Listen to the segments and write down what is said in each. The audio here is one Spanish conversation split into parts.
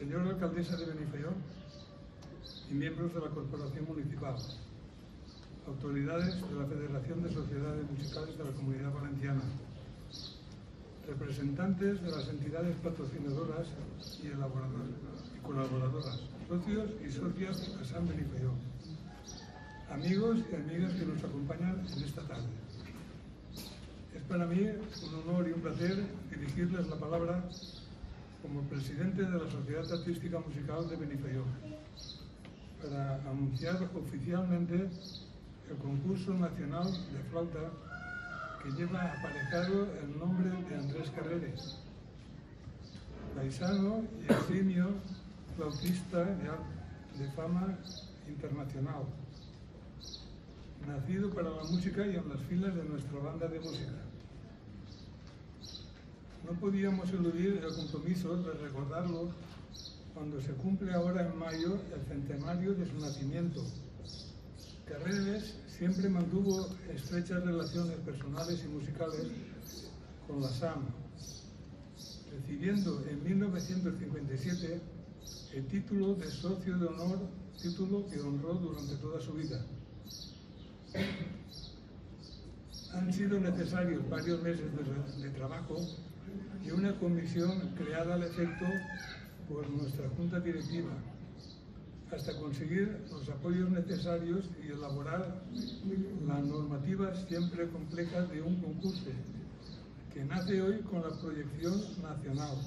señora alcaldesa de Benifaió y miembros de la Corporación Municipal, autoridades de la Federación de Sociedades Musicales de la Comunidad Valenciana, representantes de las entidades patrocinadoras y colaboradoras, socios y socias de San Benifaió, amigos y amigas que nos acompañan en esta tarde. Es para mí un honor y un placer dirigirles la palabra como presidente de la Sociedad Artística Musical de Benifaió, para anunciar oficialmente el concurso nacional de flauta que lleva aparejado el nombre de Andrés Carreres, paisano y eximio flautista de fama internacional, nacido para la música y en las filas de nuestra banda de música. No podíamos eludir el compromiso de recordarlo cuando se cumple ahora en mayo el centenario de su nacimiento. Carreres siempre mantuvo estrechas relaciones personales y musicales con la SAM, recibiendo en 1957 el título de socio de honor, título que honró durante toda su vida. Han sido necesarios varios meses de trabajo y una comisión creada al efecto por nuestra Junta Directiva, hasta conseguir los apoyos necesarios y elaborar la normativa siempre compleja de un concurso que nace hoy con la proyección nacional,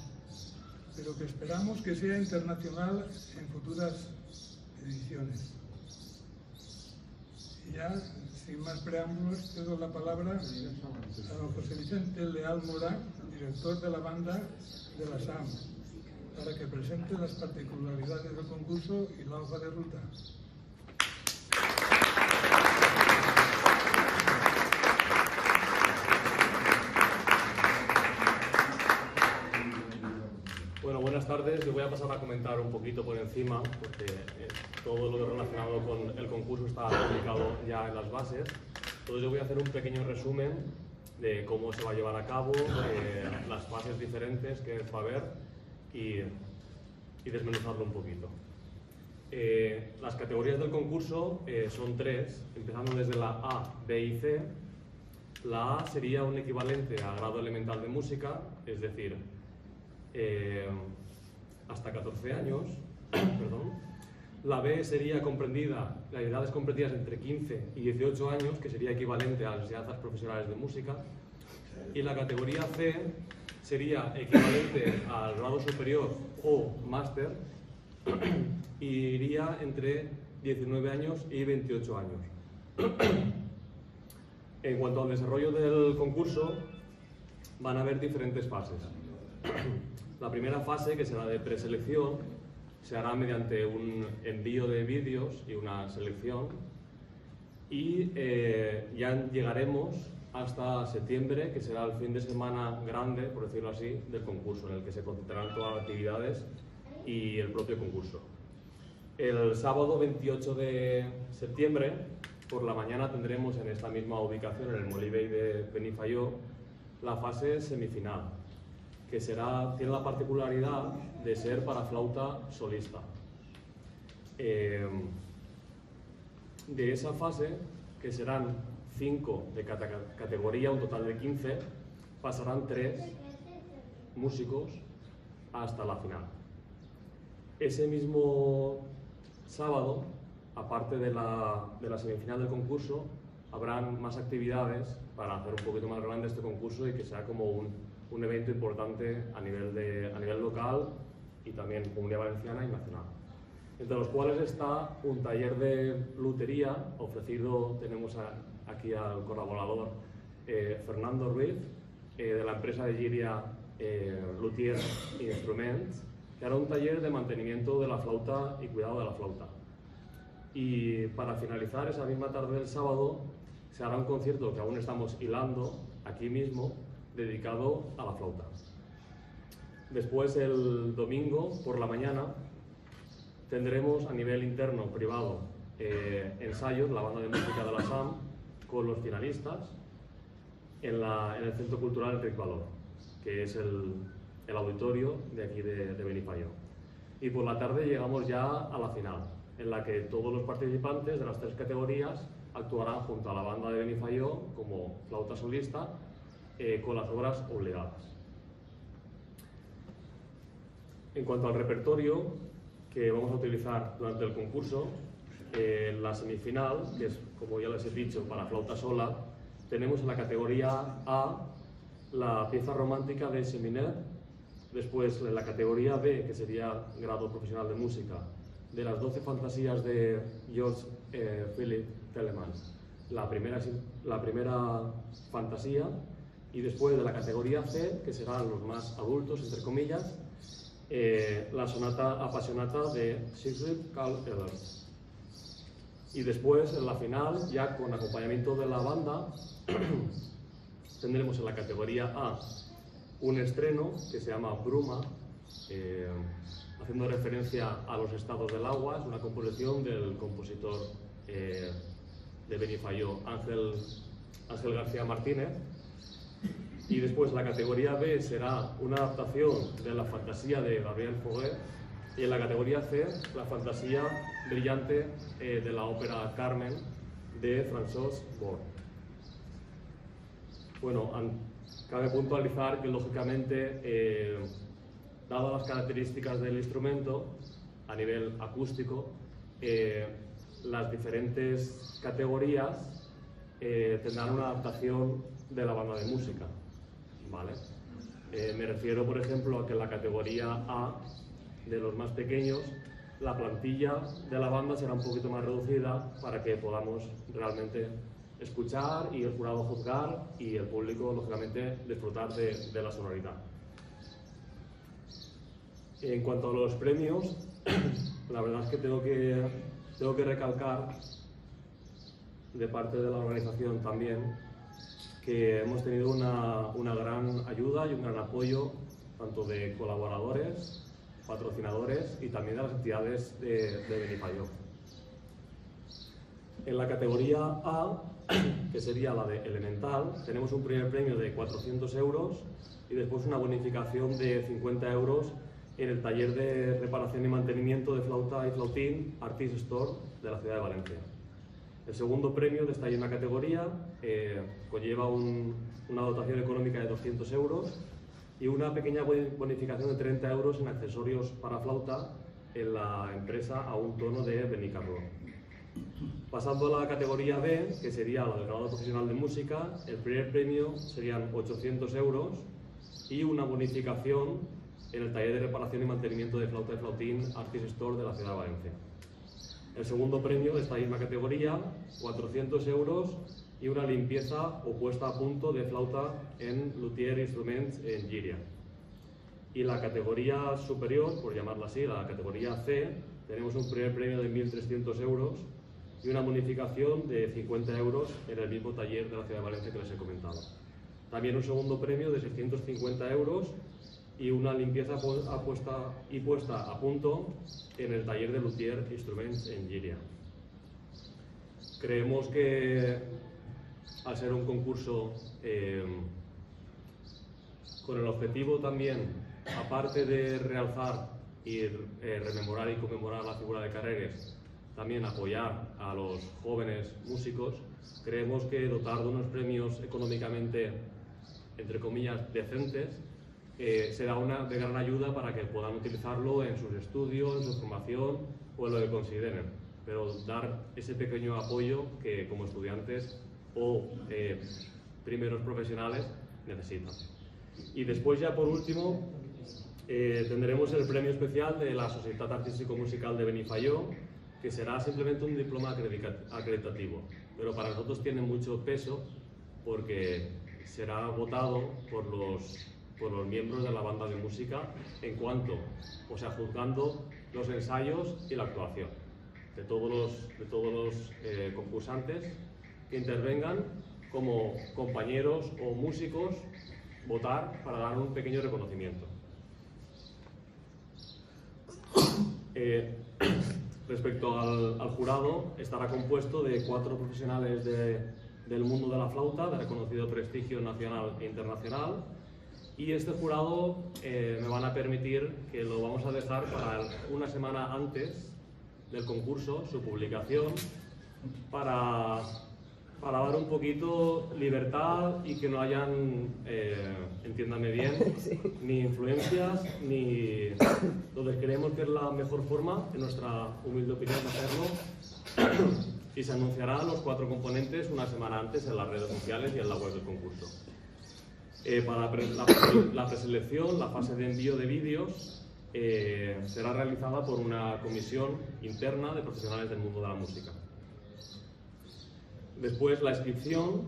pero que esperamos que sea internacional en futuras ediciones. Y ya, sin más preámbulos, cedo la palabra a don José Vicente Leal Mora, director de la banda de la SAM, para que presente las particularidades del concurso y la hoja de ruta. Bueno, buenas tardes. Les voy a pasar a comentar un poquito por encima, porque todo lo relacionado con el concurso está publicado ya en las bases. Entonces yo voy a hacer un pequeño resumen de cómo se va a llevar a cabo, las fases diferentes que va a haber y desmenuzarlo un poquito. Las categorías del concurso son tres, empezando desde la A, B y C. La A sería un equivalente a grado elemental de música, es decir, hasta 14 años. Perdón. La B sería comprendida, las edades comprendidas entre 15 y 18 años, que sería equivalente a las enseñanzas profesionales de música. Y la categoría C sería equivalente al grado superior o máster y iría entre 19 años y 28 años. En cuanto al desarrollo del concurso, van a haber diferentes fases. La primera fase, que será de preselección, se hará mediante un envío de vídeos y una selección, y ya llegaremos hasta septiembre, que será el fin de semana grande, por decirlo así, del concurso, en el que se concentrarán todas las actividades y el propio concurso. El sábado 28 de septiembre, por la mañana, tendremos en esta misma ubicación, en el Molí-Vell de Benifaió, la fase semifinal, que tiene la particularidad de ser para flauta solista. De esa fase, que serán 5 de categoría, un total de 15, pasarán 3 músicos hasta la final. Ese mismo sábado, aparte de la semifinal del concurso, habrán más actividades para hacer un poquito más grande este concurso y que sea como un evento importante a nivel local y también Comunidad Valenciana y nacional. Entre los cuales está un taller de lutería ofrecido, tenemos aquí al colaborador Fernando Ruiz, de la empresa de Giria Luthier Instruments, que hará un taller de mantenimiento de la flauta y cuidado de la flauta. Y para finalizar, esa misma tarde del sábado, se hará un concierto que aún estamos hilando aquí mismo, dedicado a la flauta. Después, el domingo por la mañana, tendremos a nivel interno, privado, ensayos, la banda de música de la SAM, con los finalistas, en el Centro Cultural Enric Valor, que es el auditorio de aquí de Benifaió. y por la tarde llegamos ya a la final, en la que todos los participantes de las 3 categorías actuarán junto a la banda de Benifaió como flauta solista con las obras obligadas. En cuanto al repertorio que vamos a utilizar durante el concurso, la semifinal, que es, como ya les he dicho, para flauta sola, tenemos en la categoría A la pieza romántica de Seminet. Después, en la categoría B, que sería grado profesional de música, de las 12 fantasías de George Philip Telemann, la primera fantasía. Y después, de la categoría C, que serán los más adultos, entre comillas, la sonata apasionata de Siegfried Karl Ehlers. Y después, en la final, ya con acompañamiento de la banda, tendremos en la categoría A un estreno que se llama Bruma, haciendo referencia a los estados del agua. Es una composición del compositor de Benifaió, Ángel García Martínez. Y después la categoría B será una adaptación de la fantasía de Gabriel Fauré, y en la categoría C la fantasía brillante de la ópera Carmen de François Born. Bueno, cabe puntualizar que lógicamente, dadas las características del instrumento a nivel acústico, las diferentes categorías tendrán una adaptación de la banda de música, ¿vale? Me refiero, por ejemplo, a que en la categoría A, de los más pequeños, la plantilla de la banda será un poquito más reducida para que podamos realmente escuchar y el jurado juzgar y el público, lógicamente, disfrutar de la sonoridad. En cuanto a los premios, la verdad es que tengo que recalcar, de parte de la organización también, que hemos tenido una gran ayuda y un gran apoyo, tanto de colaboradores, patrocinadores y también de las entidades de Benifaió. En la categoría A, que sería la de Elemental, tenemos un primer premio de 400 euros y después una bonificación de 50 euros en el taller de reparación y mantenimiento de flauta y flautín Artist Store de la ciudad de Valencia. El segundo premio de esta misma categoría conlleva una dotación económica de 200 euros y una pequeña bonificación de 30 euros en accesorios para flauta en la empresa A Un Tono de Benicarló. Pasando a la categoría B, que sería la del grado profesional de música, el primer premio serían 800 euros y una bonificación en el taller de reparación y mantenimiento de flauta y flautín Artist Store de la ciudad de Valencia. El segundo premio de esta misma categoría, 400 euros y una limpieza o puesta a punto de flauta en Luthier Instruments en Llíria. Y la categoría superior, por llamarla así, la categoría C, tenemos un primer premio de 1.300 euros y una bonificación de 50 euros en el mismo taller de la ciudad de Valencia que les he comentado. También un segundo premio de 650 euros y una limpieza puesta a punto en el taller de Luthier Instruments en Llíria. Creemos que, al ser un concurso con el objetivo también, aparte de realzar y rememorar y conmemorar la figura de Carreres, también apoyar a los jóvenes músicos, creemos que dotar de unos premios económicamente, entre comillas, decentes, será de gran ayuda para que puedan utilizarlo en sus estudios, en su formación o en lo que consideren. Pero dar ese pequeño apoyo que como estudiantes o primeros profesionales necesitan. Y después, ya por último, tendremos el premio especial de la Societat Artístico-Musical de Benifaió, que será simplemente un diploma acreditativo, pero para nosotros tiene mucho peso porque será votado por los miembros de la banda de música en cuanto, o sea, juzgando los ensayos y la actuación de todos los concursantes que intervengan como compañeros o músicos, votar para dar un pequeño reconocimiento. Respecto al jurado, estará compuesto de 4 profesionales del mundo de la flauta, de reconocido prestigio nacional e internacional, Y este jurado me van a permitir que lo vamos a dejar para una semana antes del concurso, su publicación, para dar un poquito libertad y que no hayan, entiéndame bien, ni influencias, ni... Entonces creemos que es la mejor forma, en nuestra humilde opinión, de hacerlo, y se anunciarán los 4 componentes una semana antes en las redes sociales y en la web del concurso. Para la preselección, la fase de envío de vídeos será realizada por una comisión interna de profesionales del mundo de la música. Después, la inscripción,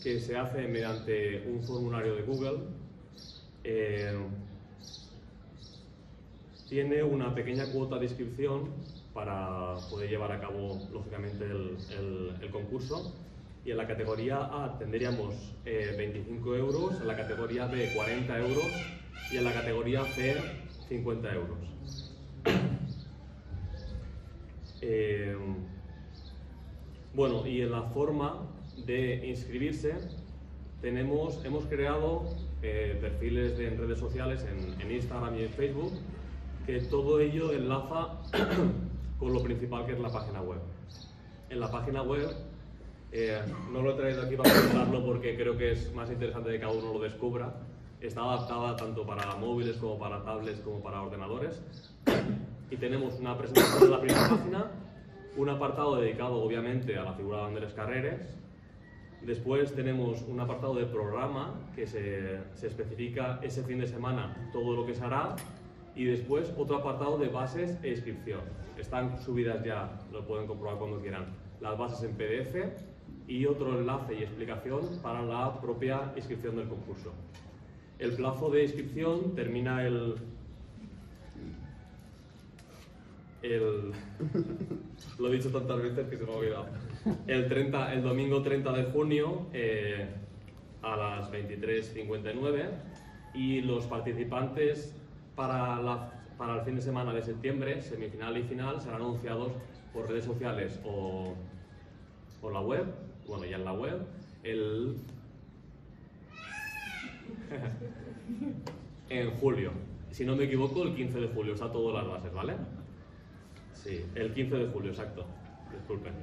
que se hace mediante un formulario de Google, tiene una pequeña cuota de inscripción para poder llevar a cabo, lógicamente, el concurso. Y en la categoría A tendríamos 25 euros, en la categoría B 40 euros y en la categoría C 50 euros. Bueno, y en la forma de inscribirse hemos creado perfiles en redes sociales, en Instagram y en Facebook, que todo ello enlaza con lo principal, que es la página web. En la página web, no lo he traído aquí para comentarlo porque creo que es más interesante que cada uno lo descubra. Está adaptada tanto para móviles como para tablets como para ordenadores. Y tenemos una presentación en la primera página, un apartado dedicado obviamente a la figura de Andrés Carreres. Después tenemos un apartado de programa que se especifica ese fin de semana todo lo que se hará. Y después otro apartado de bases e inscripción. Están subidas ya, lo pueden comprobar cuando quieran, las bases en PDF y otro enlace y explicación para la propia inscripción del concurso. El plazo de inscripción termina lo he dicho tantas veces que se me ha olvidado. El domingo 30 de junio a las 23:59, y los participantes para el fin de semana de septiembre, semifinal y final, serán anunciados por redes sociales o por la web, bueno, ya en la web, en julio. Si no me equivoco, el 15 de julio, está todas las bases, ¿vale? Sí, el 15 de julio, exacto. Disculpen.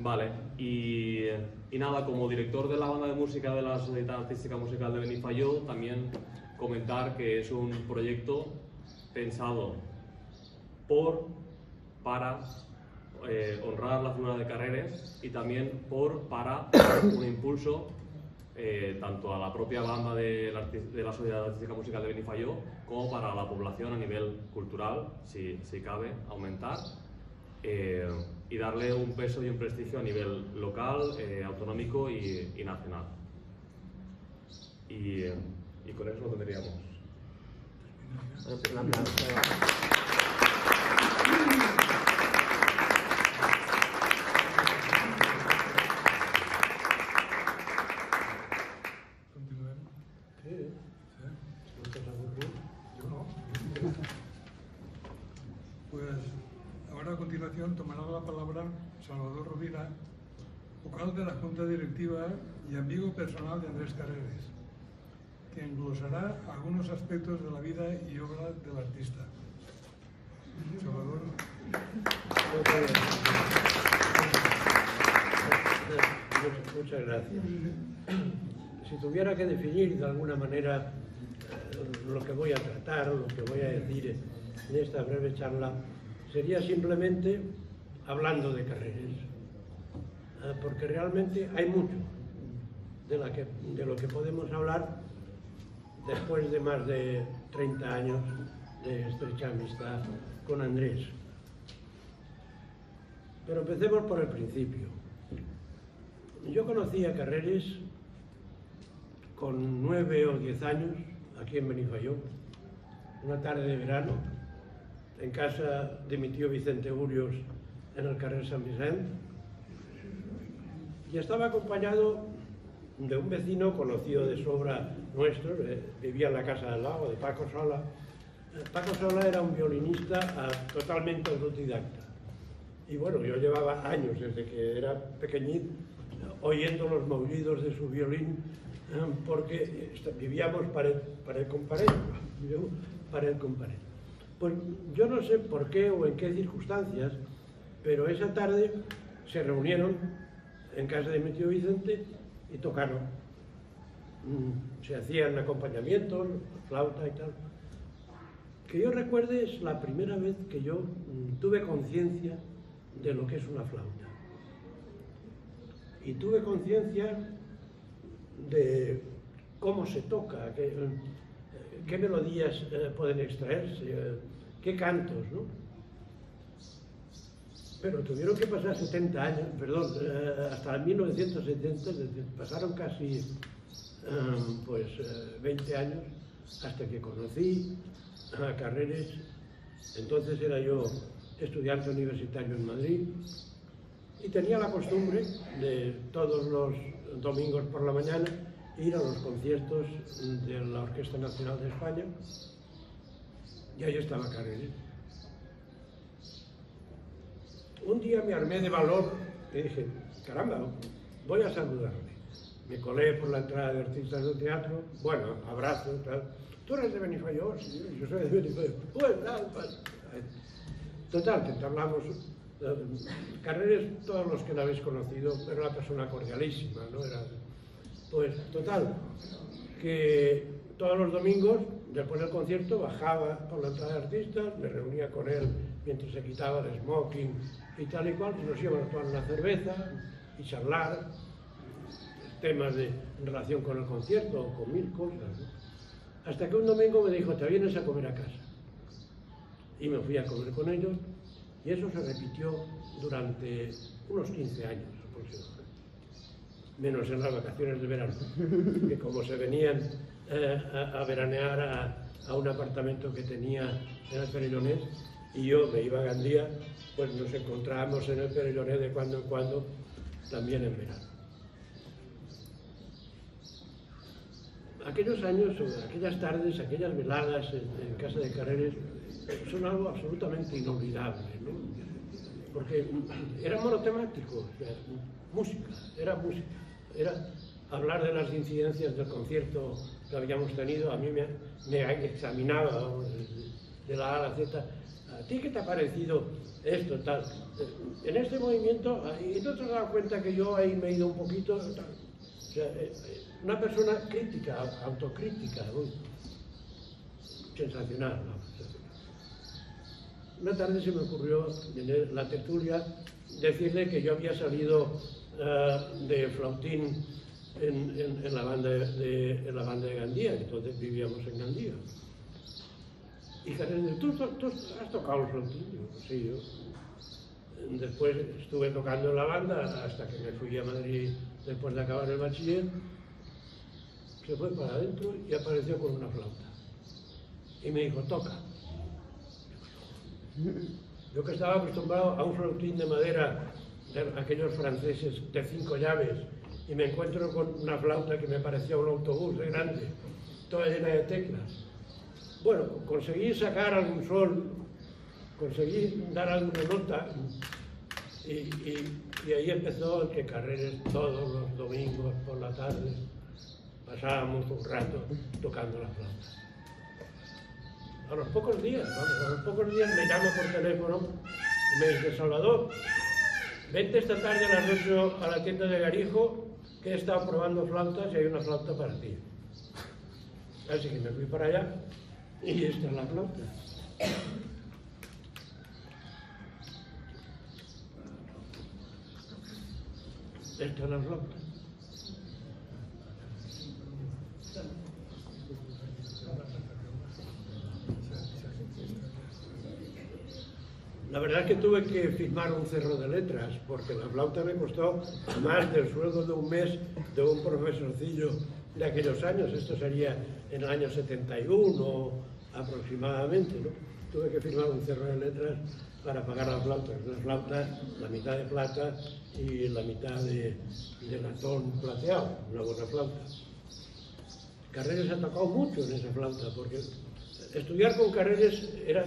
Vale, y nada, como director de la banda de música de la Sociedad Artística Musical de Benifayó, también comentar que es un proyecto pensado para honrar la figura de Carreres y también para un impulso tanto a la propia banda de la Sociedad Artística Musical de Benifayó como para la población a nivel cultural, si cabe, aumentar y darle un peso y un prestigio a nivel local, autonómico y nacional. Y con eso lo tendríamos. Un aplauso. Pues ahora a continuación tomará la palabra Salvador Rovira, vocal de la Junta Directiva y amigo personal de Andrés Carreres, que englosará algunos aspectos de la vida y obra del artista. Salvador. Muchas gracias. Si tuviera que definir de alguna manera lo que voy a tratar o lo que voy a decir en esta breve charla, sería simplemente hablando de Carreres, porque realmente hay mucho de lo que podemos hablar después de más de 30 años de estrecha amistad con Andrés. Pero empecemos por el principio. Yo conocí a Carreres con 9 o 10 años, aquí en Benifayó, una tarde de verano, en casa de mi tío Vicente Urios, en el carrer San Vicente, y estaba acompañado de un vecino conocido de sobra nuestro, vivía en la casa del lado, de Paco Sola. Paco Sola era un violinista totalmente autodidacta. Y bueno, yo llevaba años, desde que era pequeñito, oyendo los maullidos de su violín porque vivíamos pared con pared, pared con pared. Pues yo no sé por qué o en qué circunstancias, pero esa tarde se reunieron en casa de mi tío Vicente y tocaron. Se hacían acompañamientos, flauta y tal. Que yo recuerde, es la primera vez que yo tuve conciencia de lo que es una flauta. Y tuve conciencia de cómo se toca, qué melodías pueden extraerse, qué cantos, ¿no? Pero tuvieron que pasar 70 años, perdón, hasta 1970, pasaron casi 20 años hasta que conocí a Carreres. Entonces era yo estudiante universitario en Madrid y tenía la costumbre de todos los domingos por la mañana ir a los conciertos de la Orquesta Nacional de España y ahí estaba Carreres. Un día me armé de valor y dije, caramba, voy a saludarle. Me colé por la entrada de artistas del teatro, bueno, abrazo, tal. ¿Tú eres de Benifaió? Sí, yo soy de Benifaió. Bueno, total, que hablamos. Carreres, todos los que la habéis conocido, era una persona cordialísima, ¿no? Pues, total, que todos los domingos, después del concierto, bajaba por la entrada de artistas, me reunía con él mientras se quitaba el smoking y tal y cual, y nos íbamos a tomar una cerveza y charlar temas en relación con el concierto o con mil cosas, ¿no? Hasta que un domingo me dijo, ¿te vienes a comer a casa? Y me fui a comer con ellos, y eso se repitió durante unos 15 años aproximadamente, menos en las vacaciones de verano, que como se venían a veranear a un apartamento que tenía en el Perellonet, y yo me iba a Gandía, pues nos encontrábamos en el Perellonet de cuando en cuando, también en verano. Aquellos años, aquellas tardes, aquellas veladas en casa de Carreres son algo absolutamente inolvidable, ¿no? Porque era monotemático, o sea, era música, era hablar de las incidencias del concierto que habíamos tenido. A mí me examinaba de la A a la Z. ¿A ti qué te ha parecido esto, tal? En este movimiento, y no te has dado cuenta que yo ahí me he ido un poquito, tal. O sea, una persona crítica, autocrítica, ¿no? Sensacional, ¿no? Una tarde se me ocurrió en la tertulia decirle que yo había salido de flautín en la banda de Gandía, entonces vivíamos en Gandía. Y Carreres, ¿tú has tocado el flautín? Yo, sí, yo. Después estuve tocando en la banda hasta que me fui a Madrid después de acabar el bachiller. Se fue para adentro y apareció con una flauta. Y me dijo, toca. Yo que estaba acostumbrado a un flautín de madera de aquellos franceses de 5 llaves y me encuentro con una flauta que me parecía un autobús de grande, toda llena de teclas. Bueno, conseguí sacar algún sol, conseguí dar alguna nota y ahí empezó el que Carreres todos los domingos por la tarde pasábamos un rato tocando la flauta. A los pocos días me llama por teléfono y me dice, Salvador, vente esta tarde a las 8 a la tienda de Garijo, que he estado probando flautas y hay una flauta para ti. Así que me fui para allá y esta es la flauta. Esta es la flauta. La verdad es que tuve que firmar un cerro de letras, porque la flauta me costó más del sueldo de un mes de un profesorcillo de aquellos años. Esto sería en el año 71 aproximadamente, ¿no? Tuve que firmar un cerro de letras para pagar la flauta. Una flauta, la mitad de plata y la mitad de latón plateado, una buena flauta. Carreres ha tocado mucho en esa flauta, porque estudiar con Carreres era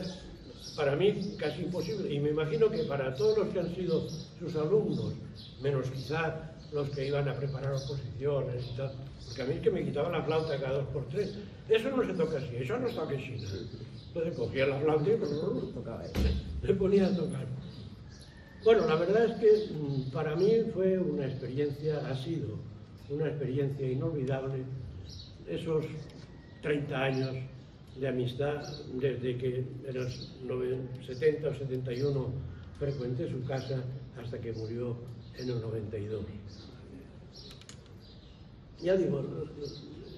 para mí casi imposible, y me imagino que para todos los que han sido sus alumnos, menos quizá los que iban a preparar oposiciones y tal, porque a mí es que me quitaban la flauta cada 2 por 3. Eso no se toca así, eso no se toca en China. Entonces cogía la flauta y me ponía a tocar. Bueno, la verdad es que para mí fue una experiencia, ha sido una experiencia inolvidable, esos 30 años de amistad, desde que en los 70 o 71 frecuenté su casa hasta que murió en el 92. Ya digo,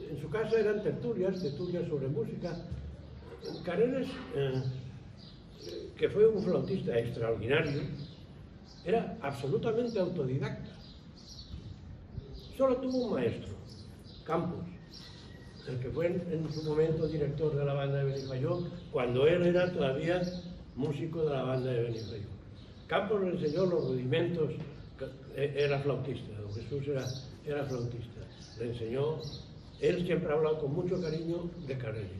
en su casa eran tertulias sobre música. Carreras, que fue un flautista extraordinario, era absolutamente autodidacta. Solo tuvo un maestro, Campos, el que fue en su momento director de la banda de Benifayó, cuando él era todavía músico de la banda de Benifayó. Campos le enseñó los rudimentos, era flautista, don Jesús era flautista. Le enseñó, él siempre ha hablado con mucho cariño de Carreras,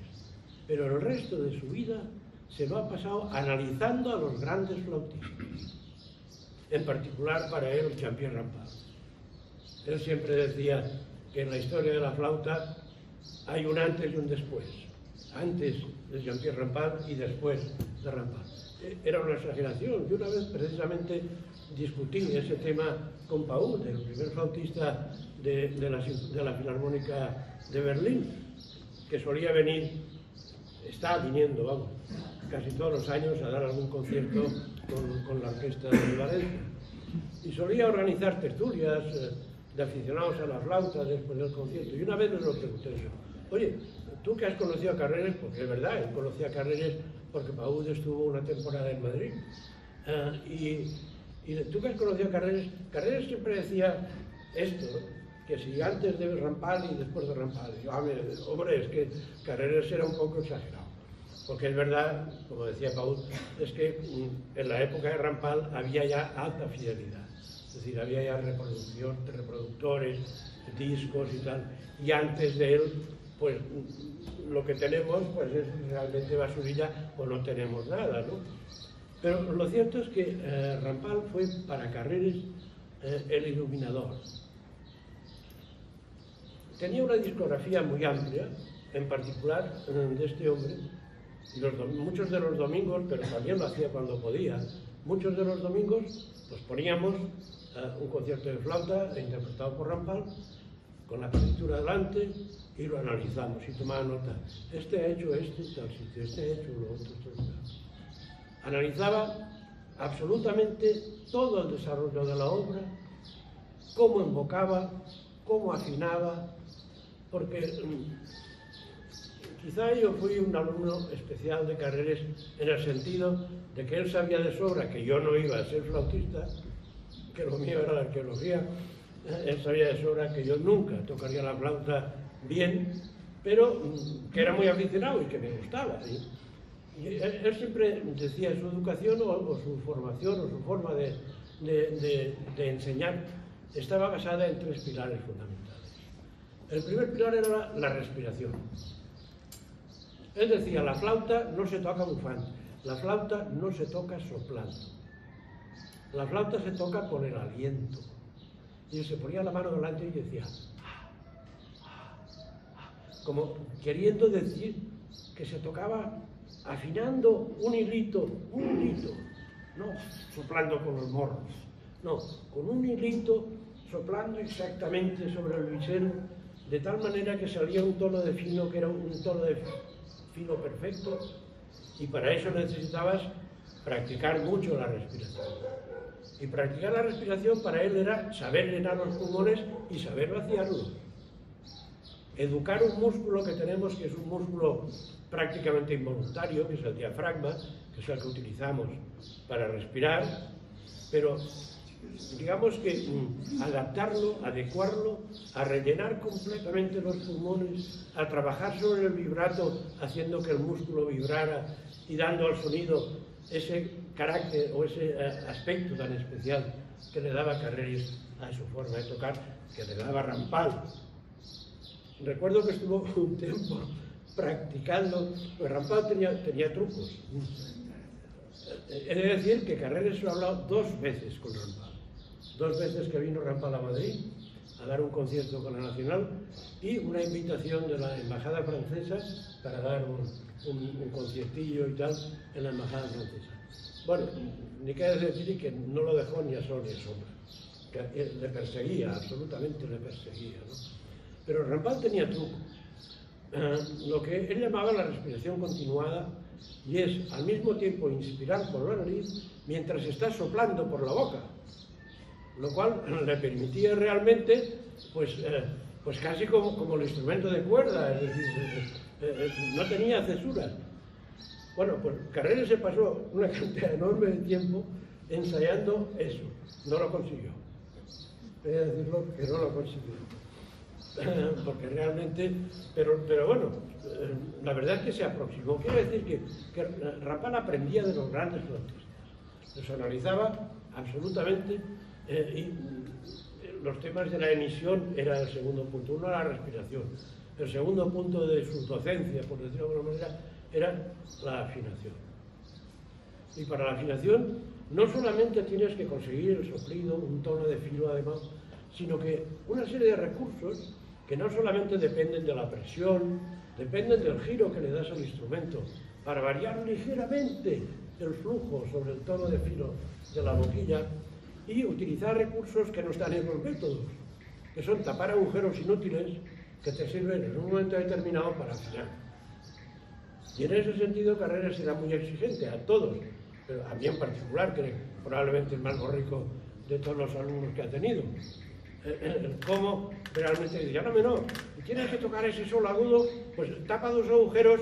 pero el resto de su vida se lo ha pasado analizando a los grandes flautistas. En particular para él, Jean-Pierre Rampal. Él siempre decía que en la historia de la flauta hay un antes y un después. Antes de Jean-Pierre Rampal y después de Rampal. Era una exageración. Yo una vez precisamente discutí ese tema con Paul, el primer flautista de la Filarmónica de Berlín, que solía venir, está viniendo, vamos, casi todos los años a dar algún concierto con la orquesta de Valencia. Y solía organizar tertulias de aficionados a la flauta después del concierto. Y una vez les lo pregunté yo, oye, tú que has conocido a Carreras, porque es verdad, él conocía a Carreras porque Paúd estuvo una temporada en Madrid, y tú que has conocido a Carreras siempre decía esto, ¿no? Que si antes de Rampal y después de Rampal. Y yo, hombre, es que Carreras era un poco exagerado. Porque es verdad, como decía Paúd, es que en la época de Rampal había ya alta fidelidad. Es decir, había ya reproductores, discos y tal. Y antes de él, pues lo que tenemos pues es realmente basurilla o no tenemos nada, ¿no? Pero lo cierto es que Rampal fue para Carreras el iluminador. Tenía una discografía muy amplia, en particular de este hombre, y muchos de los domingos, pero también lo hacía cuando podía, muchos de los domingos pues poníamos un concierto de flauta interpretado por Rampal, con la partitura delante, y lo analizamos y tomaba nota. Este ha hecho este, tal sitio, este ha hecho lo otro, tal. Analizaba absolutamente todo el desarrollo de la obra, cómo invocaba, cómo afinaba, porque quizá yo fui un alumno especial de Carreras en el sentido de que él sabía de sobra que yo no iba a ser flautista, que lo mío era la arqueología. Él sabía de sobra que yo nunca tocaría la flauta bien, pero que era muy aficionado y que me gustaba. Y él siempre decía, su educación o su formación o su forma de enseñar estaba basada en 3 pilares fundamentales. El primer pilar era la respiración. Él decía, la flauta no se toca bufando, la flauta no se toca soplando, la flauta se toca por el aliento. Y él se ponía la mano delante y decía, como queriendo decir que se tocaba afinando un hilito, no soplando con los morros, no, con un hilito soplando exactamente sobre el visero, de tal manera que salía un tono de fino que era un tono de fino perfecto, y para eso necesitabas practicar mucho la respiración. Y practicar la respiración para él era saber llenar los pulmones y saber vaciarlos. Educar un músculo que tenemos, que es un músculo prácticamente involuntario, que es el diafragma, que es el que utilizamos para respirar, pero digamos que adaptarlo, adecuarlo, a rellenar completamente los pulmones, a trabajar sobre el vibrato, haciendo que el músculo vibrara y dando al sonido ese carácter o ese aspecto tan especial que le daba Carreras a su forma de tocar, que le daba Rampal. Recuerdo que estuvo un tiempo practicando, pues Rampal tenía trucos. He de decir que Carreras lo ha hablado 2 veces con Rampal. 2 veces que vino Rampal a Madrid a dar un concierto con la Nacional y una invitación de la Embajada Francesa para dar un conciertillo y tal en la Embajada Francesa. Bueno, ni que decir que no lo dejó ni a sol ni a sombra, que le perseguía, absolutamente le perseguía, ¿no? Pero Rampal tenía truco, lo que él llamaba la respiración continuada, y es al mismo tiempo inspirar por la nariz mientras está soplando por la boca, lo cual le permitía realmente, pues casi como el instrumento de cuerda, es decir, no tenía cesuras. Bueno, pues Carreras se pasó una cantidad enorme de tiempo ensayando eso, no lo consiguió. Voy a decirlo que no lo consiguió, porque realmente, pero bueno, la verdad es que se aproximó. Quiero decir que Rampal aprendía de los grandes flautista, los analizaba absolutamente. Y los temas de la emisión era el segundo punto. Uno, la respiración. El segundo punto de su docencia, por decirlo de alguna manera, era la afinación. Y para la afinación no solamente tienes que conseguir el soplido, un tono de filo además, sino que una serie de recursos que no solamente dependen de la presión, dependen del giro que le das al instrumento, para variar ligeramente el flujo sobre el tono de filo de la boquilla, y utilizar recursos que no están en los métodos, que son tapar agujeros inútiles que te sirven en un momento determinado para afinar. Y en ese sentido Carreras era muy exigente a todos, pero a mí en particular, que probablemente el más borrico de todos los alumnos que ha tenido. Cómo realmente dice, no menor, tienes que tocar ese sol agudo, pues tapa 2 agujeros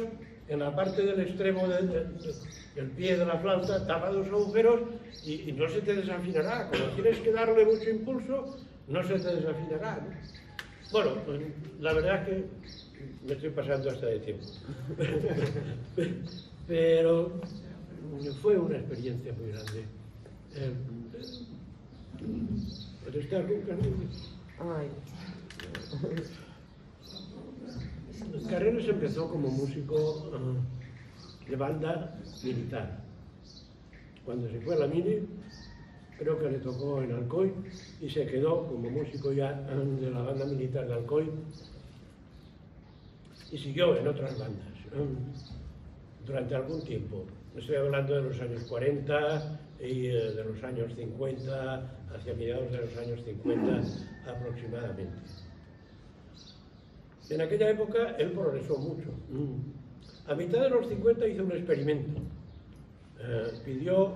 en la parte del extremo del pie de la flauta, tapa 2 agujeros y no se te desafinará. Como tienes que darle mucho impulso, no se te desafinará, ¿no? Bueno, pues la verdad es que me estoy pasando hasta de tiempo. Pero fue una experiencia muy grande. ¿Puede estar nunca? Ay. Carreras empezó como músico de banda militar. Cuando se fue a la mili, creo que le tocó en Alcoy y se quedó como músico ya de la banda militar de Alcoy y siguió en otras bandas durante algún tiempo. Estoy hablando de los años 40 y de los años 50, hacia mediados de los años 50 aproximadamente. En aquella época él progresó mucho. A mitad de los 50 hizo un experimento. Pidió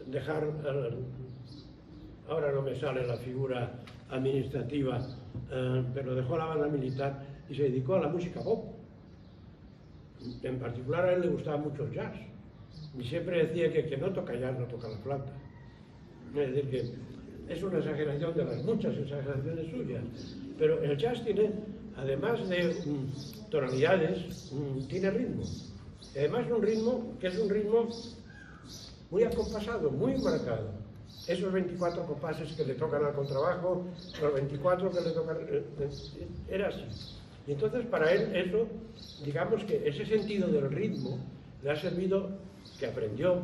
dejar, ahora no me sale la figura administrativa, pero dejó la banda militar y se dedicó a la música pop. En particular a él le gustaba mucho el jazz. Y siempre decía que no toca jazz no toca la flauta. Es decir, que es una exageración de las muchas exageraciones suyas. Pero el jazz tiene, además de tonalidades, tiene ritmo. Y además un ritmo que es un ritmo muy acompasado, muy marcado. Esos 24 compases que le tocan al contrabajo, los 24 que le tocan... Era así. Y entonces para él eso, digamos que ese sentido del ritmo le ha servido, que aprendió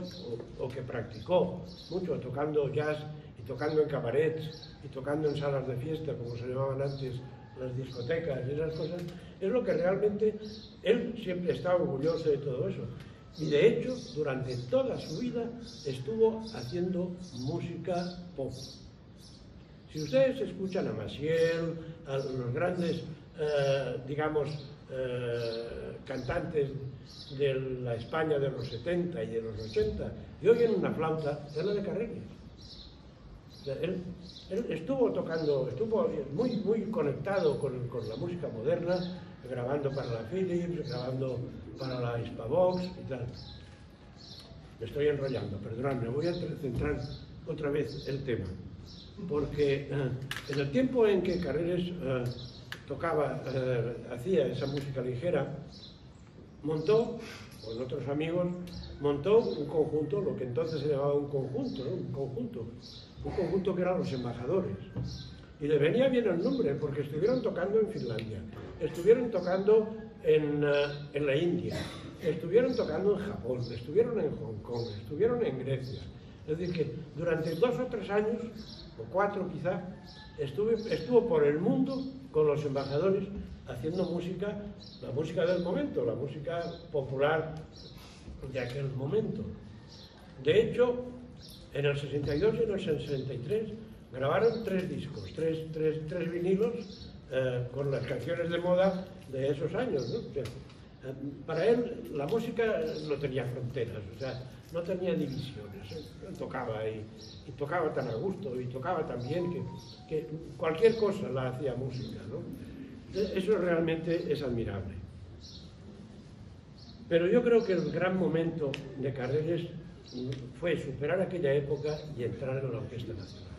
o que practicó mucho tocando jazz y tocando en cabarets y tocando en salas de fiesta, como se llamaban antes las discotecas y esas cosas, es lo que realmente él siempre está orgulloso de todo eso. Y de hecho, durante toda su vida estuvo haciendo música pop. Si ustedes escuchan a Maciel, a los grandes, digamos, cantantes de la España de los 70 y de los 80, y oyen una flauta, es la de Carreras. Él estuvo tocando, estuvo muy conectado con la música moderna, grabando para la Philips, grabando para la Hispavox y tal. Me estoy enrollando, perdonadme, voy a centrar otra vez el tema. Porque en el tiempo en que Carreras tocaba, hacía esa música ligera, montó, con otros amigos, montó un conjunto, lo que entonces se llamaba un conjunto, ¿no? Un conjunto que eran los embajadores. Y le venía bien el nombre, porque estuvieron tocando en Finlandia, estuvieron tocando en la India, estuvieron tocando en Japón, estuvieron en Hong Kong, estuvieron en Grecia, Es decir, que durante 2 o 3 años, o 4 quizá, estuvo por el mundo con los embajadores haciendo música, la música del momento, la música popular de aquel momento. De hecho, en el 62 y en el 63 grabaron 3 discos, 3 vinilos con las canciones de moda de esos años, ¿no? O sea, para él la música no tenía fronteras, o sea, no tenía divisiones. Él tocaba y tocaba tan a gusto y tocaba tan bien que cualquier cosa la hacía música, ¿no? Eso realmente es admirable. Pero yo creo que el gran momento de Carreras fue superar aquella época y entrar en la Orquesta Nacional.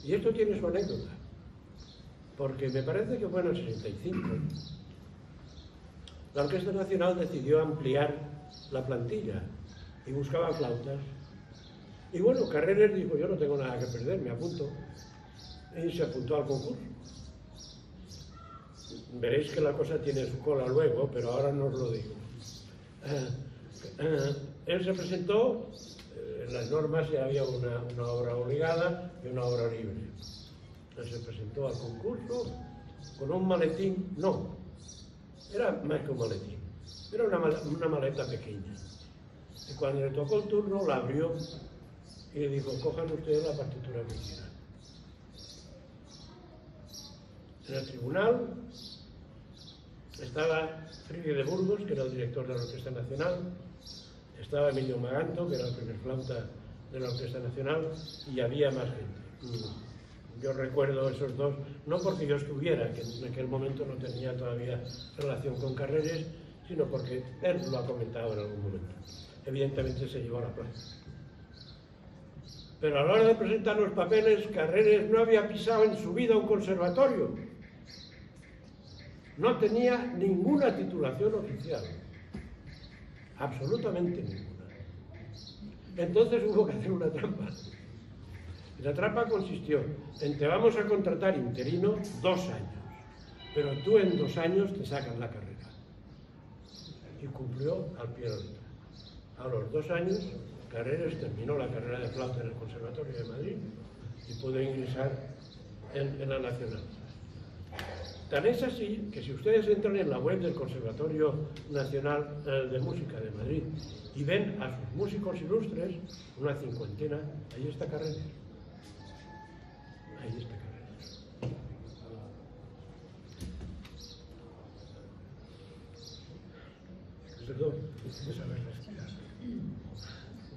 Y esto tiene su anécdota, porque me parece que fue en el 65. La Orquesta Nacional decidió ampliar la plantilla y buscaba flautas. Y bueno, Carreras dijo, yo no tengo nada que perder, me apunto. Y se apuntó al concurso. Veréis que la cosa tiene su cola luego, pero ahora no os lo digo. Él se presentó, en las normas ya había una obra obligada y una obra libre. Él se presentó al concurso con un maletín, no, era más que un maletín, era una maleta pequeña. Y cuando le tocó el turno, la abrió y le dijo, cojan ustedes la partitura que quieran. En el tribunal estaba Friedrich de Burgos, que era el director de la Orquesta Nacional, estaba Emilio Maganto, que era el primer flauta de la Orquesta Nacional, y había más gente. Yo recuerdo esos dos, no porque yo estuviera, que en aquel momento no tenía todavía relación con Carreras, sino porque él lo ha comentado en algún momento. Evidentemente se llevó la plaza. Pero a la hora de presentar los papeles, Carreras no había pisado en su vida un conservatorio. No tenía ninguna titulación oficial, absolutamente ninguna. Entonces hubo que hacer una trampa. Y la trampa consistió en te vamos a contratar interino 2 años, pero tú en 2 años te sacas la carrera. Y cumplió al pie de la letra. A los 2 años, Carreras terminó la carrera de flauta en el Conservatorio de Madrid y pudo ingresar en la Nacional. Tan es así que si ustedes entran en la web del Conservatorio Nacional de Música de Madrid y ven a sus músicos ilustres, una 50, ahí está Carreras. Ahí está Carreras. Perdón.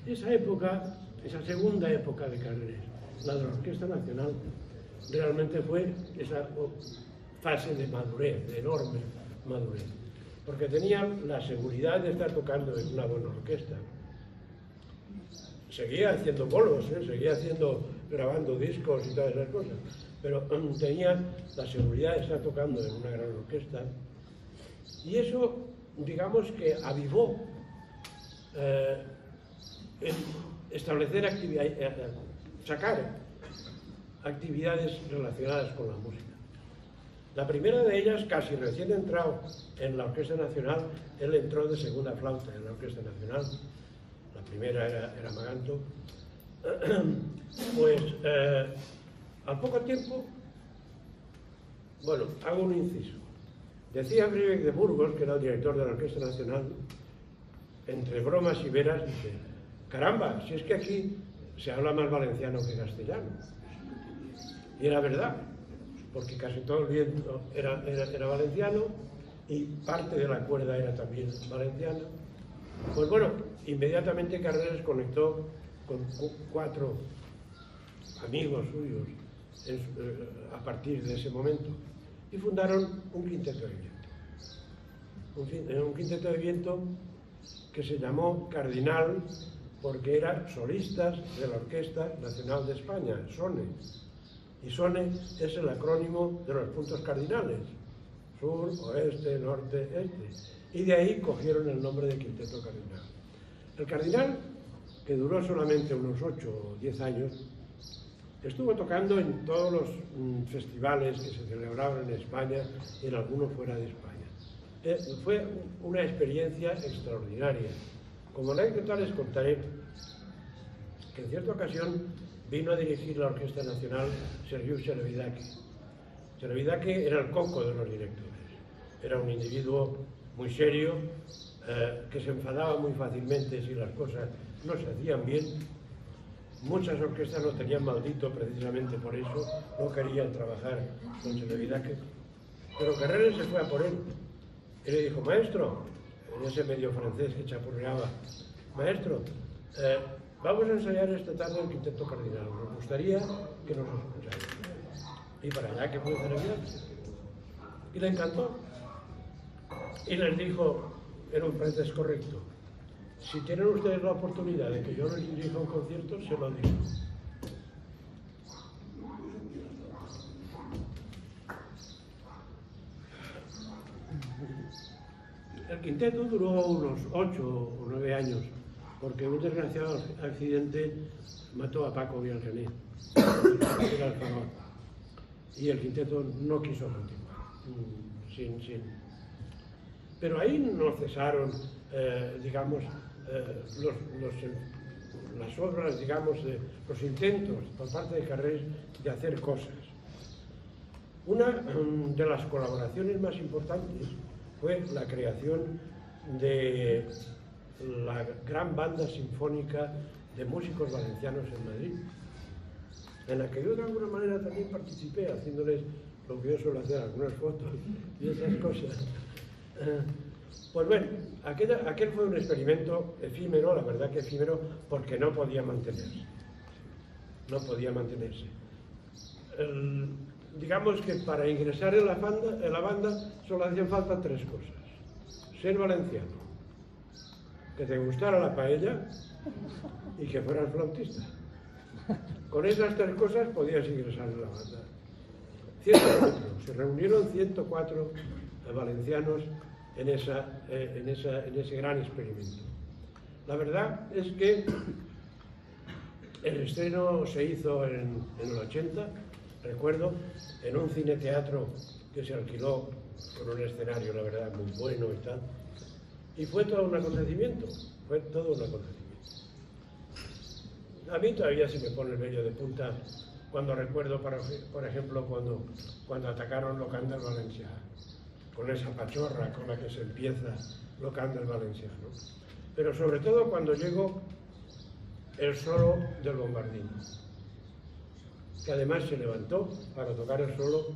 Esa época, esa segunda época de Carreras, la de la Orquesta Nacional, realmente fue esa fase de madurez, de enorme madurez, porque tenían la seguridad de estar tocando en una buena orquesta. Seguía haciendo bolos, seguía grabando discos y todas esas cosas, pero tenían la seguridad de estar tocando en una gran orquesta, y eso, digamos que avivó establecer actividades, sacar actividades relacionadas con la música. La primera de ellas, casi recién entrado en la Orquesta Nacional, él entró de segunda flauta en la Orquesta Nacional. La primera era Maganto. Pues al poco tiempo, bueno, hago un inciso. Decía Friedrich de Burgos, que era el director de la Orquesta Nacional, entre bromas y veras, dice, caramba, si es que aquí se habla más valenciano que castellano. Y era verdad, porque casi todo el viento era valenciano y parte de la cuerda era también valenciana. Pues bueno, inmediatamente Carreras conectó con 4 amigos suyos a partir de ese momento y fundaron un quinteto de viento. Un quinteto de viento que se llamó Cardinal porque eran solistas de la Orquesta Nacional de España, SONE. Y SONE es el acrónimo de los puntos cardinales, sur, oeste, norte, este. Y de ahí cogieron el nombre de Quinteto Cardinal. El Cardinal, que duró solamente unos 8 o 10 años, estuvo tocando en todos los festivales que se celebraban en España y en algunos fuera de España. Fue una experiencia extraordinaria. Como anécdota les contaré que en cierta ocasión vino a dirigir la Orquesta Nacional Sergiu Celibidache. Celibidache era el coco de los directores. Era un individuo muy serio, que se enfadaba muy fácilmente si las cosas no se hacían bien. Muchas orquestas lo tenían maldito precisamente por eso, no querían trabajar con Celibidache. Pero Carreras se fue a por él y le dijo: maestro, en ese medio francés que chapurreaba, maestro, vamos a ensayar esta tarde el quinteto cardinal, nos gustaría que nos escucharan. Y para allá que fue Celibidache. Y le encantó. Y les dijo, en un francés correcto: si tienen ustedes la oportunidad de que yo les dirija un concierto, se lo digo. El quinteto duró unos 8 o 9 años, porque un desgraciado accidente mató a Paco Villacané, y el quinteto no quiso continuar. Pero ahí no cesaron, digamos, las obras, digamos, los intentos por parte de Carreras de hacer cosas. Una de las colaboraciones más importantes fue la creación de la gran banda sinfónica de músicos valencianos en Madrid, en la que yo de alguna manera también participé, haciéndoles lo que yo suelo hacer, algunas fotos y esas cosas. Pues bueno, aquel fue un experimento efímero, la verdad que efímero, porque no podía mantenerse. No podía mantenerse. Digamos que para ingresar en la banda solo hacían falta 3 cosas: ser valenciano, que te gustara la paella y que fueras flautista. Con esas 3 cosas podías ingresar en la banda. 104, se reunieron 104 valencianos en ese gran experimento. La verdad es que el estreno se hizo en el 80, recuerdo, en un cine-teatro que se alquiló con un escenario, la verdad, muy bueno y tal. Y fue todo un acontecimiento, A mí todavía se me pone el vello de punta cuando recuerdo, por ejemplo, cuando atacaron Locanda el Valencià, con esa pachorra con la que se empieza Locanda el Valencià, ¿no? Pero sobre todo cuando llegó el solo del bombardino, que además se levantó para tocar el solo,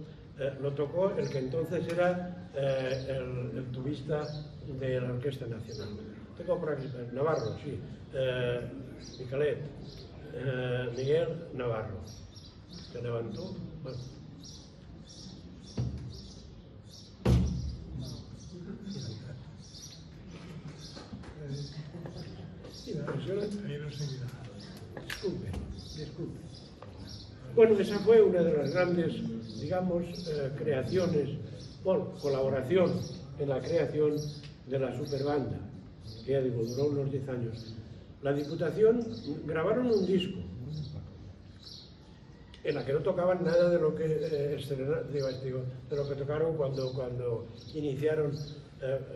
lo tocó el que entonces era el tubista de la Orquesta Nacional. Tengo por aquí, Navarro, sí, Miquelet, Miguel Navarro, se levantó. Bueno. Disculpe. Bueno, esa fue una de las grandes, digamos, creaciones, por colaboración en la creación de la superbanda, que ya digo, duró unos 10 años. La Diputación grabaron un disco en la que no tocaban nada de lo que de lo que tocaron cuando iniciaron,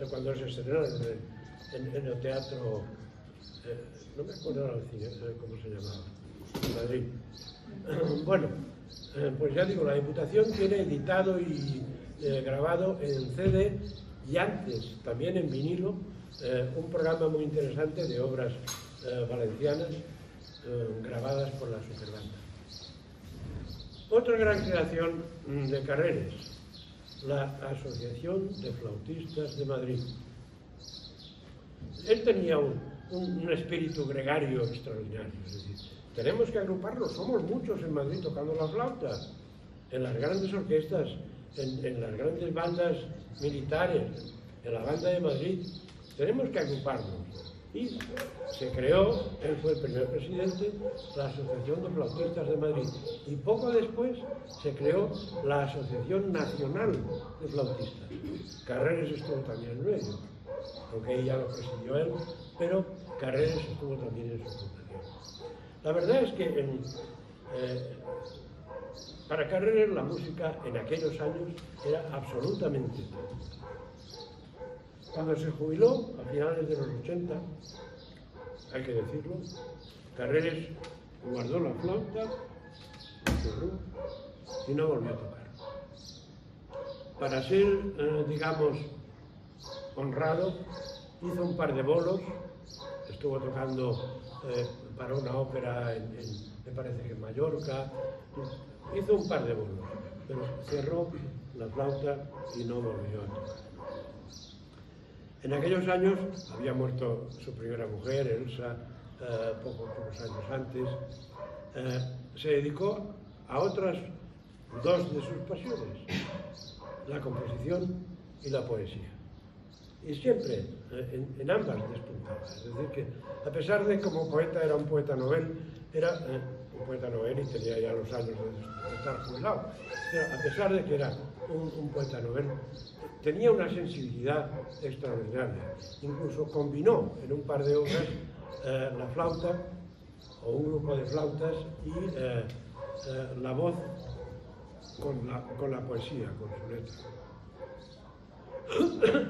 cuando se estrenaron en el teatro, no me acuerdo ahora cómo se llamaba, en Madrid. Bueno, pues ya digo, la Diputación tiene editado y grabado en CD y antes también en vinilo un programa muy interesante de obras valencianas grabadas por la superbanda. Otra gran creación de Carreras, la Asociación de Flautistas de Madrid. Él tenía un espíritu gregario extraordinario, es decir, tenemos que agruparnos, somos muchos en Madrid tocando la flauta, en las grandes orquestas, en las grandes bandas militares, en la banda de Madrid, tenemos que agruparnos. Y se creó, él fue el primer presidente, la Asociación de Flautistas de Madrid. Y poco después se creó la Asociación Nacional de Flautistas. Carreras estuvo también en medio, aunque ella lo presidió él, pero Carreras estuvo también en su fundación. La verdad es que para Carreras la música en aquellos años era absolutamente todo. Cuando se jubiló, a finales de los 80, hay que decirlo, Carreras guardó la flauta, la cerró y no volvió a tocar. Para ser, digamos, honrado, hizo un par de bolos, estuvo tocando para una ópera, me parece que en Mallorca, hizo un par de bolos, pero cerró la flauta y no volvió a tocar. En aquellos años había muerto su primera mujer, Elsa, pocos años antes. Se dedicó a otras dos de sus pasiones, la composición y la poesía. Y siempre en ambas despuntaba. Es decir, que a pesar de que como poeta era un poeta novel, era un poeta novel y tenía ya los años de estar jubilado, pero a pesar de que era un poeta novel, tenía una sensibilidad extraordinaria. Incluso combinó en un par de obras la flauta o un grupo de flautas y la voz con la poesía, con su letra.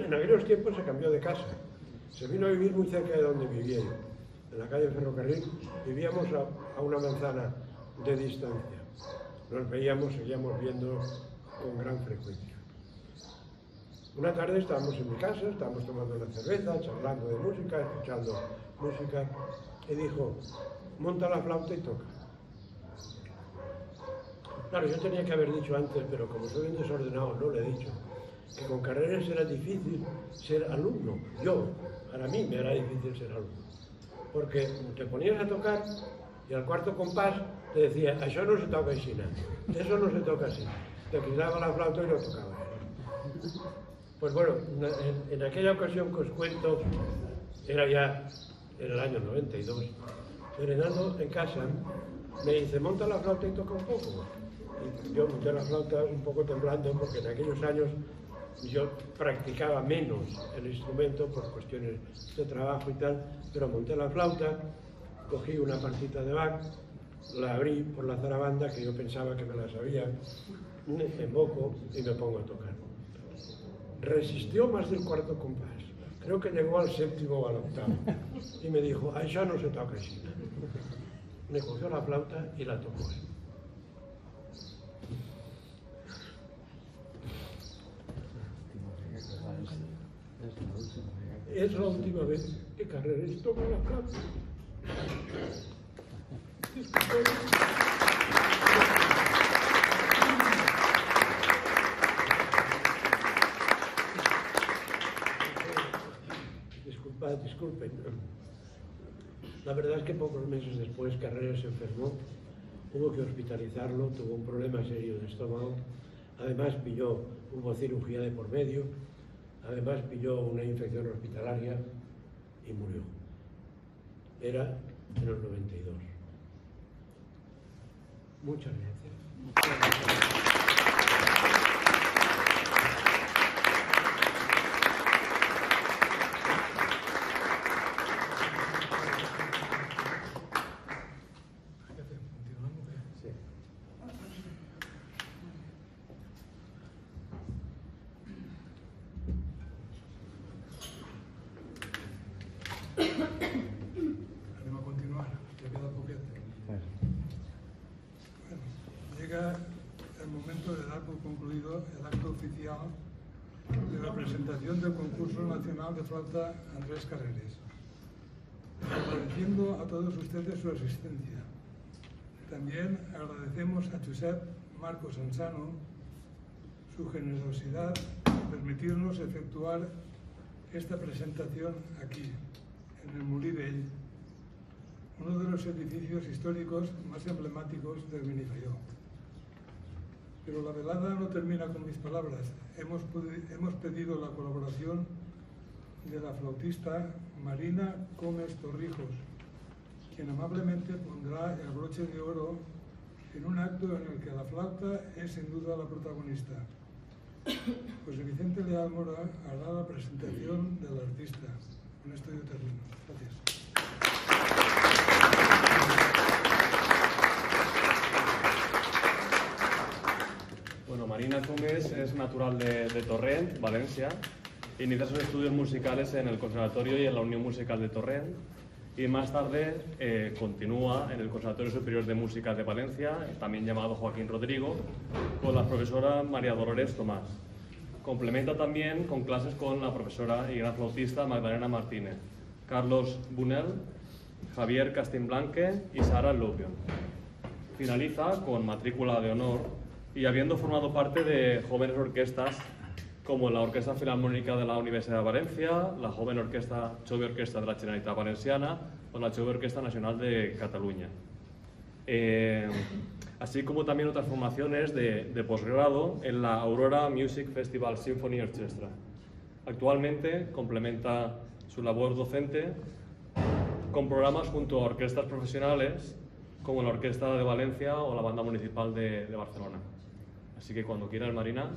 En aquellos tiempos se cambió de casa, se vino a vivir muy cerca de donde vivía yo, en la calle Ferrocarril. Vivíamos a una manzana de distancia, nos veíamos, seguíamos viendo con gran frecuencia. Una tarde estábamos en mi casa, estábamos tomando una cerveza, charlando de música, escuchando música, y dijo: monta la flauta y toca. Claro, yo tenía que haber dicho antes, pero como soy un desordenado no lo he dicho, que con Carreras era difícil ser alumno. Para mí me era difícil ser alumno, porque te ponías a tocar y al cuarto compás te decía: eso no se toca así, eso no se toca así. Te quitaba la flauta y lo tocaba. Pues bueno, en aquella ocasión que os cuento, era ya en el año 92, merendando en casa, me dice: monta la flauta y toca un poco. Y yo monté la flauta un poco temblando, porque en aquellos años yo practicaba menos el instrumento por cuestiones de trabajo y tal, pero monté la flauta, cogí una partita de Bach, la abrí por la zarabanda, que yo pensaba que me la sabía, emboco y me pongo a tocar. Resistió más del cuarto compás, creo que llegó al séptimo o al octavo, y me dijo: ay, ya no se toca así. Me cogió la flauta y la tocó. Es la última vez que Carreras toca la flauta. Disculpen. La verdad es que pocos meses después Carreras se enfermó, hubo que hospitalizarlo, tuvo un problema serio de estómago, además hubo cirugía de por medio, además pilló una infección hospitalaria y murió. Era en el 92. Muchas gracias. Podemos continuar, ya queda poquito. Bueno, llega el momento de dar por concluido el acto oficial de la presentación del concurso nacional de flauta Andrés Carreras. Agradeciendo a todos ustedes su asistencia. También agradecemos a Josep Marcos Ansano su generosidad en permitirnos efectuar esta presentación aquí, en el Molí Vell, uno de los edificios históricos más emblemáticos del Benifaió. Pero la velada no termina con mis palabras. Hemos pedido la colaboración de la flautista Marina Gómez Torrijos, quien amablemente pondrá el broche de oro en un acto en el que la flauta es sin duda la protagonista. José Vicente Leal Mora hará la presentación del artista. Con esto yo termino. Gracias. Bueno, Marina Gómez es natural de Torrent, Valencia. Inicia sus estudios musicales en el Conservatorio y en la Unión Musical de Torrent y más tarde continúa en el Conservatorio Superior de Música de Valencia, también llamado Joaquín Rodrigo, con la profesora María Dolores Tomás. Complementa también con clases con la profesora y gran flautista Magdalena Martínez, Carlos Bunel, Javier Castimblanque y Sara Lopion. Finaliza con matrícula de honor y habiendo formado parte de jóvenes orquestas como la Orquesta Filarmónica de la Universidad de Valencia, la Joven Orquesta Jove Orquesta de la Generalitat Valenciana o la Jove Orquesta Nacional de Cataluña. Así como también otras formaciones de posgrado en la Aurora Music Festival Symphony Orchestra. Actualmente complementa su labor docente con programas junto a orquestas profesionales como la Orquesta de Valencia o la Banda Municipal de Barcelona. Así que cuando quieras, Marina.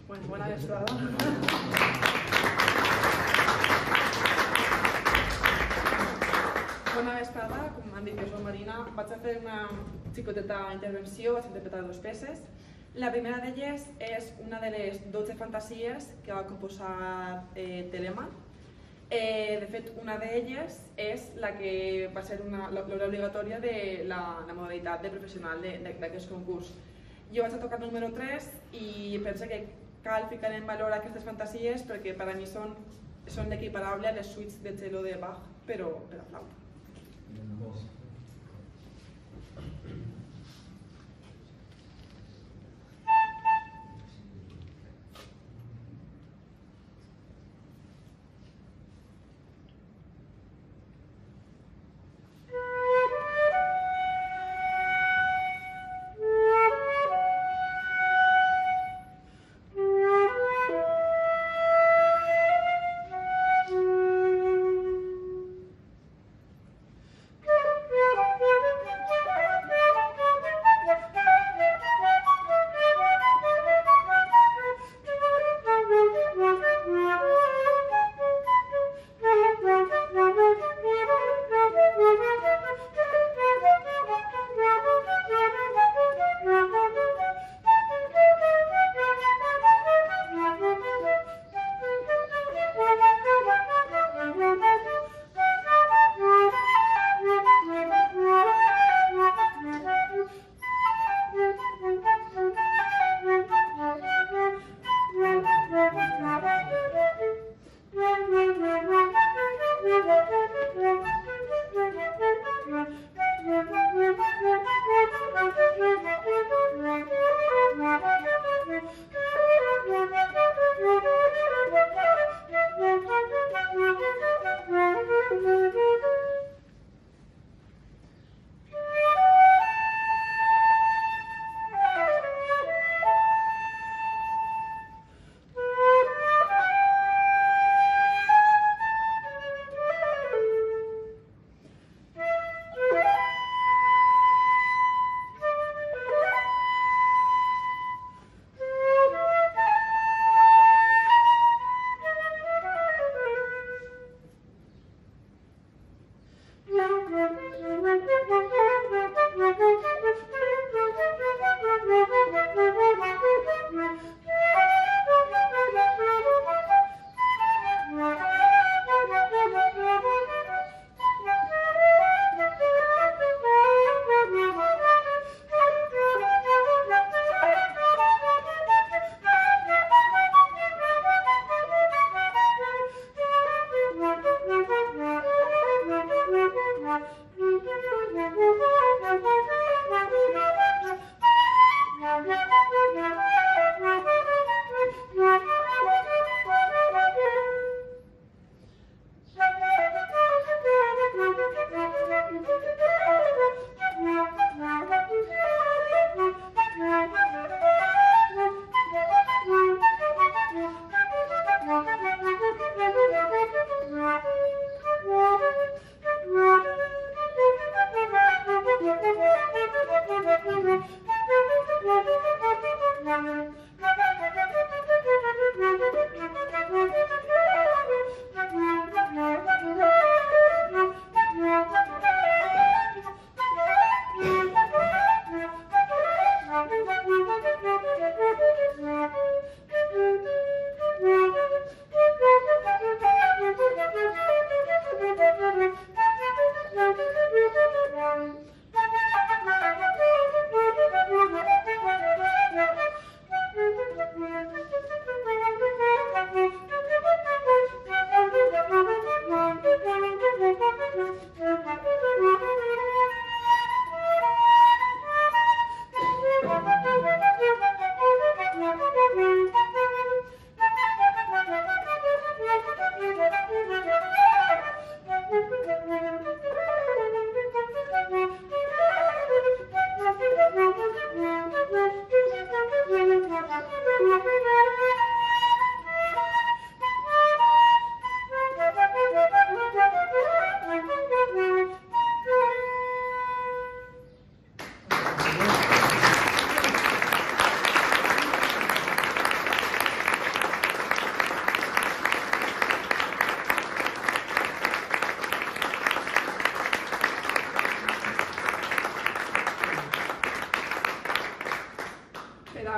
Bueno, bona vesprada. Bona vesprada, com han dit, jo soc Marina. Vaig a fer una xicoteta intervenció, vaig interpretar dues peces. La primera d'elles és una de les 12 fantasies que va composar Telemann. De fet, una d'elles és la que va ser l'hora obligatòria de la modalitat de professional d'aquest concurs. Jo vaig a tocar el número 3 i penso que cal ficar en valor aquestes fantasies perquè per a mi són equiparables a les suites de cello de Bach, però per a flauta.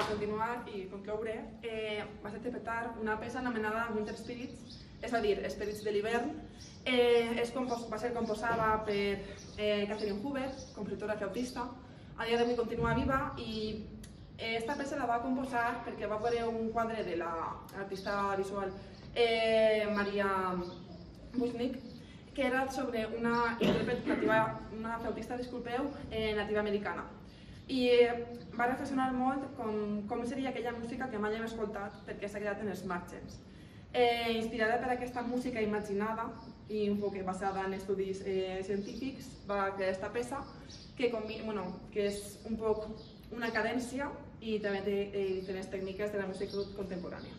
continuar i concloure, vas interpretar una peça anomenada Winter Spirits, és a dir, Esperits de l'hivern. Va ser composada per Catherine Hoover, compositora flautista. A dia d'avui continua viva i esta peça la va composar perquè va veure un quadre de l'artista visual Maria Busnik, que era sobre una flautista, nativa americana. I va reflexionar molt com seria aquella música que mai hem escoltat perquè s'ha quedat en els marges. Inspirada per aquesta música imaginada i un poc basada en estudis científics, va crear aquesta peça que és un poc una cadència i també té diferents tècniques de la música contemporània.